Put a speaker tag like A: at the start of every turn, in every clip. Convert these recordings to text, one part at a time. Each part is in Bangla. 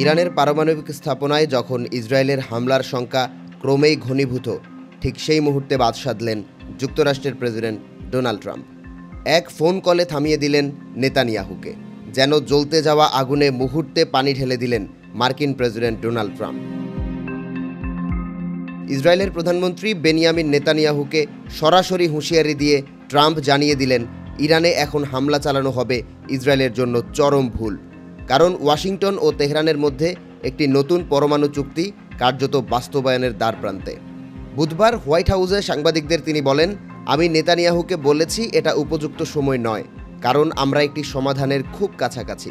A: ইরানের পারমাণবিক স্থাপনায় যখন ইসরায়েলের হামলার শঙ্কা ক্রমেই ঘনীভূত, ঠিক সেই মুহূর্তে বাদ সাধলেন যুক্তরাষ্ট্রের প্রেসিডেন্ট ডোনাল্ড ট্রাম্প। এক ফোন কলে থামিয়ে দিলেন নেতানিয়াহুকে। যেন জ্বলতে যাওয়া আগুনে মুহূর্তে পানি ঢেলে দিলেন মার্কিন প্রেসিডেন্ট ডোনাল্ড ট্রাম্প। ইসরায়েলের প্রধানমন্ত্রী বেনিয়ামিন নেতানিয়াহুকে সরাসরি হুঁশিয়ারি দিয়ে ট্রাম্প জানিয়ে দিলেন, ইরানে এখন হামলা চালানো হবে ইসরায়েলের জন্য চরম ভুল। কারণ ওয়াশিংটন ও তেহরানের মধ্যে একটি নতুন পরমাণু চুক্তি কার্যত বাস্তবায়নের দ্বারপ্রান্তে। বুধবার হোয়াইট হাউসে সাংবাদিকদের তিনি বলেন, আমি নেতানিয়াহুকে বলেছি এটা উপযুক্ত সময় নয়, কারণ আমরা একটি সমাধানের খুব কাছাকাছি।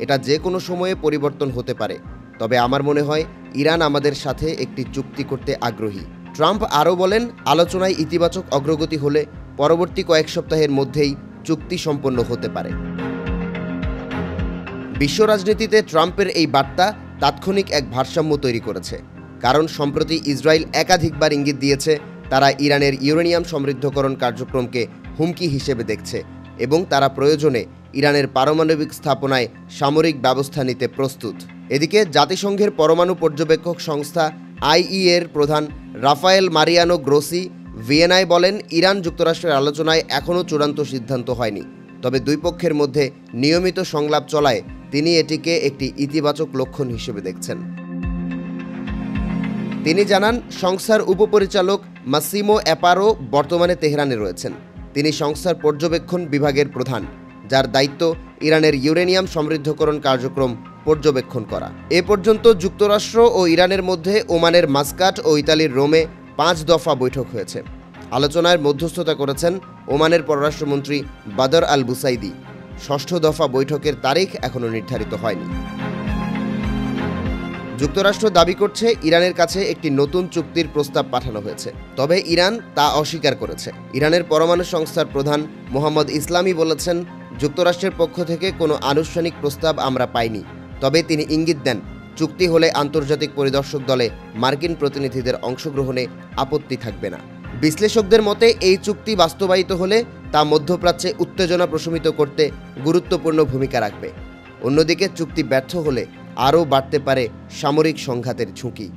A: এটা যে কোনো সময়ে পরিবর্তন হতে পারে, তবে আমার মনে হয় ইরান আমাদের সাথে একটি চুক্তি করতে আগ্রহী। ট্রাম্প আরও বলেন, আলোচনায় ইতিবাচক অগ্রগতি হলে পরবর্তী কয়েক সপ্তাহের মধ্যেই চুক্তি সম্পন্ন হতে পারে। বিশ্ব রাজনীতিতে ট্রাম্পের এই বার্তা তাৎক্ষণিক এক ভারসাম্য তৈরি করেছে, কারণ সম্প্রতি ইসরায়েল একাধিকবার ইঙ্গিত দিয়েছে তারা ইরানের ইউরেনিয়াম সমৃদ্ধকরণ কার্যক্রমকে হুমকি হিসেবে দেখছে এবং তারা প্রয়োজনে ইরানের পারমাণবিক স্থাপনায় সামরিক ব্যবস্থা নিতে প্রস্তুত। এদিকে জাতিসংঘের পরমাণু পর্যবেক্ষক সংস্থা আইইএর প্রধান রাফায়েল মারিয়ানো গ্রোসি ভিয়েনায় বলেন, ইরান যুক্তরাষ্ট্রের আলোচনায় এখনও চূড়ান্ত সিদ্ধান্ত হয়নি, তবে দুই পক্ষের মধ্যে নিয়মিত সংলাপ চলায় তিনি এটিকে একটি ইতিবাচক লক্ষণ হিসেবে দেখছেন। তিনি জানান, সংস্থার উপপরিচালক মাসিমো অ্যাপারো বর্তমানে তেহরানে রয়েছেন। তিনি সংস্থার পর্যবেক্ষণ বিভাগের প্রধান, যার দায়িত্ব ইরানের ইউরেনিয়াম সমৃদ্ধকরণ কার্যক্রম পর্যবেক্ষণ করা। এ পর্যন্ত যুক্তরাষ্ট্র ও ইরানের মধ্যে ওমানের মাস্কাট ও ইতালির রোমে 5 দফা বৈঠক হয়েছে। আলোচনায় মধ্যস্থতা করেছেন ওমানের পররাষ্ট্রমন্ত্রী বাদর আল বুসাইদি। 6ষ্ঠ দফা বৈঠকের তারিখ এখনও নির্ধারিত হয়নি। যুক্তরাষ্ট্র দাবি করছে ইরানের কাছে একটি নতুন চুক্তির প্রস্তাব পাঠানো হয়েছে, তবে ইরান তা অস্বীকার করেছে। ইরানের পরমাণু সংস্থার প্রধান মোহাম্মদ ইসলামি বলেছেন, যুক্তরাষ্ট্রের পক্ষ থেকে কোনো আনুষ্ঠানিক প্রস্তাব আমরা পাইনি, তবে তিনি ইঙ্গিত দেন চুক্তি হলে আন্তর্জাতিক পরিদর্শক দলে মার্কিন প্রতিনিধিদের অংশগ্রহণে আপত্তি থাকবে না। বিশ্লেষকদের মতে এই চুক্তি বাস্তবায়িত হলে তা মধ্যপ্রাচ্যে উত্তেজনা প্রশমিত করতে গুরুত্বপূর্ণ ভূমিকা রাখবে। অন্যদিকে চুক্তি ব্যর্থ হলে আরও বাড়তে পারে সামরিক সংঘাতের ঝুঁকি।